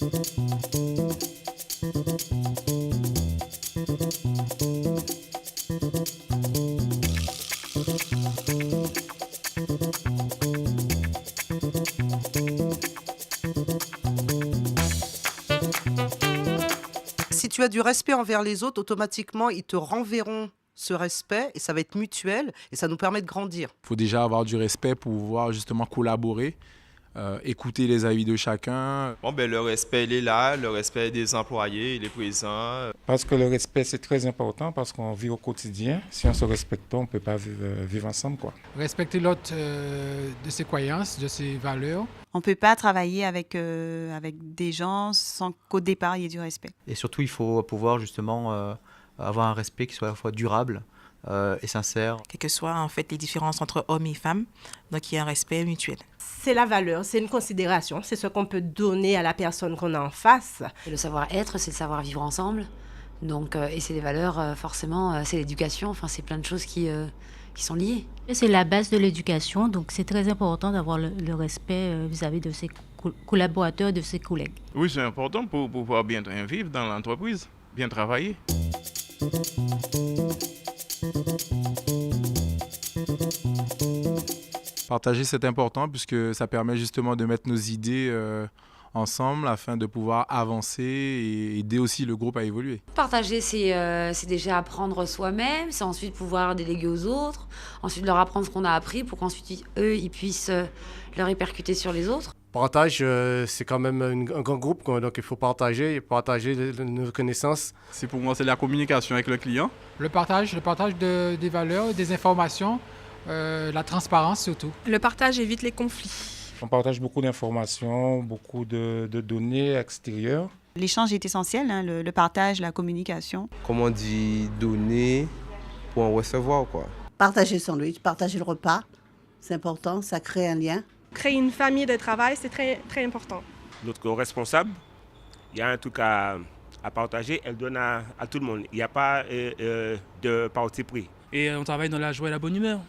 Si tu as du respect envers les autres, automatiquement, ils te renverront ce respect et ça va être mutuel et ça nous permet de grandir. Il faut déjà avoir du respect pour pouvoir justement collaborer, écouter les avis de chacun. Bon, le respect, il est là, le respect des employés, il est présent. Parce que le respect, c'est très important parce qu'on vit au quotidien. Si on ne se respecte pas, on ne peut pas vivre ensemble, quoi. Respecter l'autre de ses croyances, de ses valeurs. On ne peut pas travailler avec des gens sans qu'au départ, il y ait du respect. Et surtout, il faut pouvoir justement avoir un respect qui soit à la fois durable et sincère. Quelles que soient en fait les différences entre hommes et femmes, donc il y a un respect mutuel. C'est la valeur, c'est une considération, c'est ce qu'on peut donner à la personne qu'on a en face. Et le savoir-être, c'est le savoir vivre ensemble. Donc, et c'est les valeurs, forcément, c'est l'éducation, enfin c'est plein de choses qui sont liées. C'est la base de l'éducation, donc c'est très important d'avoir le respect vis-à-vis de ses collaborateurs, de ses collègues. Oui, c'est important pour pouvoir bien vivre dans l'entreprise, bien travailler. Partager, c'est important puisque ça permet justement de mettre nos idées ensemble afin de pouvoir avancer et aider aussi le groupe à évoluer. Partager, c'est déjà apprendre soi-même, c'est ensuite pouvoir déléguer aux autres, ensuite leur apprendre ce qu'on a appris pour qu'ensuite eux, ils puissent le répercuter sur les autres. Partage, c'est quand même un grand groupe, quoi. Donc il faut partager nos connaissances. Pour moi, c'est la communication avec le client. Le partage des valeurs, des informations, la transparence surtout. Le partage évite les conflits. On partage beaucoup d'informations, beaucoup de données extérieures. L'échange est essentiel, hein, le partage, la communication. Comme on dit, donner pour en recevoir, quoi. Partager le sandwich, partager le repas, c'est important, ça crée un lien. Créer une famille de travail, c'est très, très important. Notre responsable, il y a un truc à partager, elle donne à tout le monde. Il n'y a pas de parti pris. Et on travaille dans la joie et la bonne humeur.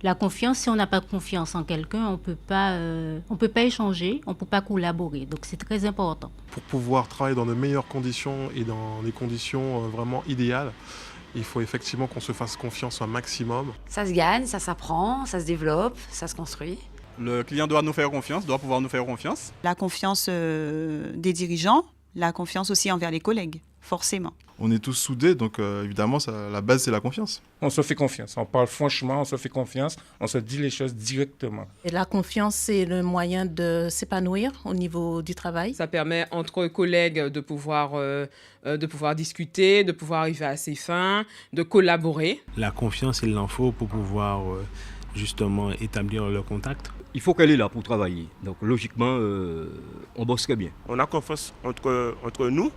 La confiance, si on n'a pas confiance en quelqu'un, on peut pas échanger, on ne peut pas collaborer. Donc c'est très important. Pour pouvoir travailler dans de meilleures conditions et dans des conditions vraiment idéales, il faut effectivement qu'on se fasse confiance un maximum. Ça se gagne, ça s'apprend, ça se développe, ça se construit. Le client doit nous faire confiance, doit pouvoir nous faire confiance. La confiance des dirigeants, la confiance aussi envers les collègues, forcément. On est tous soudés, donc évidemment, la base, c'est la confiance. On se fait confiance, on parle franchement, on se fait confiance, on se dit les choses directement. Et la confiance, c'est le moyen de s'épanouir au niveau du travail. Ça permet entre collègues de pouvoir discuter, de pouvoir arriver à ses fins, de collaborer. La confiance, il en faut pour pouvoir justement établir le contact. Il faut qu'elle est là pour travailler. Donc logiquement, on bosse très bien. On a confiance entre nous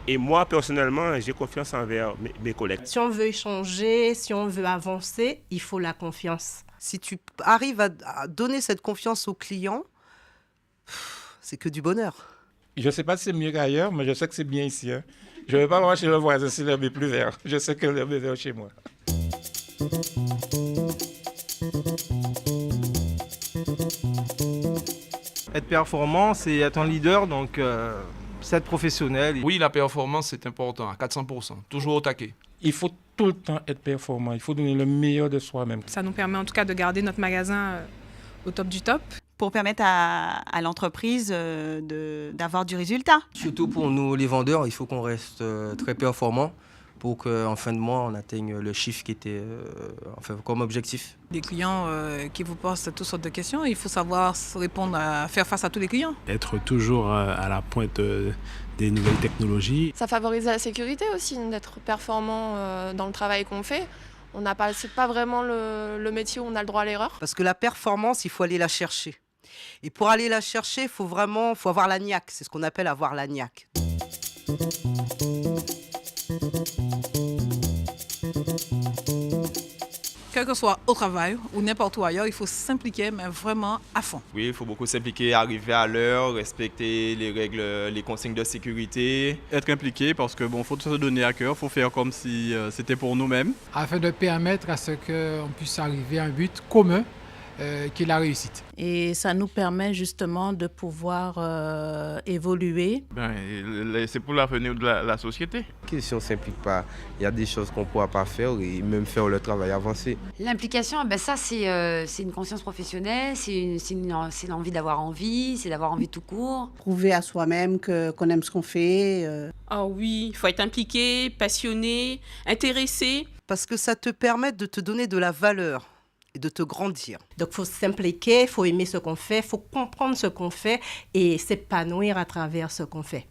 et moi personnellement, j'ai confiance envers mes collègues. Si on veut échanger, si on veut avancer, il faut la confiance. Si tu arrives à donner cette confiance aux clients, c'est que du bonheur. Je ne sais pas si c'est mieux qu'ailleurs, mais je sais que c'est bien ici. Hein. Je ne vais pas voir chez le voisin si l'herbe est plus vert. Je sais que l'herbe est vert chez moi. Être performant, c'est être un leader, donc c'est être professionnel. Oui, la performance, c'est important, à 400%, toujours au taquet. Il faut tout le temps être performant, il faut donner le meilleur de soi-même. Ça nous permet en tout cas de garder notre magasin au top du top. Pour permettre à l'entreprise d'avoir du résultat. Surtout pour nous, les vendeurs, il faut qu'on reste très performant pour qu'en fin de mois, on atteigne le chiffre qui était comme objectif. Des clients qui vous posent toutes sortes de questions, il faut savoir répondre, faire face à tous les clients. Être toujours à la pointe des nouvelles technologies. Ça favorise la sécurité aussi, d'être performant dans le travail qu'on fait. C'est pas vraiment le métier où on a le droit à l'erreur. Parce que la performance, il faut aller la chercher. Et pour aller la chercher, il faut avoir la niaque. C'est ce qu'on appelle avoir la niaque. quel que soit au travail ou n'importe où ailleurs, il faut s'impliquer, mais vraiment à fond. Oui, il faut beaucoup s'impliquer, arriver à l'heure, respecter les règles, les consignes de sécurité. Être impliqué parce que bon, faut se donner à cœur, faut faire comme si c'était pour nous-mêmes. Afin de permettre à ce qu'on puisse arriver à un but commun qui est la réussite. Et ça nous permet justement de pouvoir évoluer. C'est pour l'avenir de la société. Si on ne s'implique pas, il y a des choses qu'on ne pourra pas faire et même faire le travail avancé. L'implication, ça c'est une conscience professionnelle, c'est l'envie d'avoir envie, c'est d'avoir envie tout court. Prouver à soi-même qu'on aime ce qu'on fait. Ah oui, il faut être impliqué, passionné, intéressé. Parce que ça te permet de te donner de la valeur et de te grandir. Donc, il faut s'impliquer, il faut aimer ce qu'on fait, il faut comprendre ce qu'on fait et s'épanouir à travers ce qu'on fait.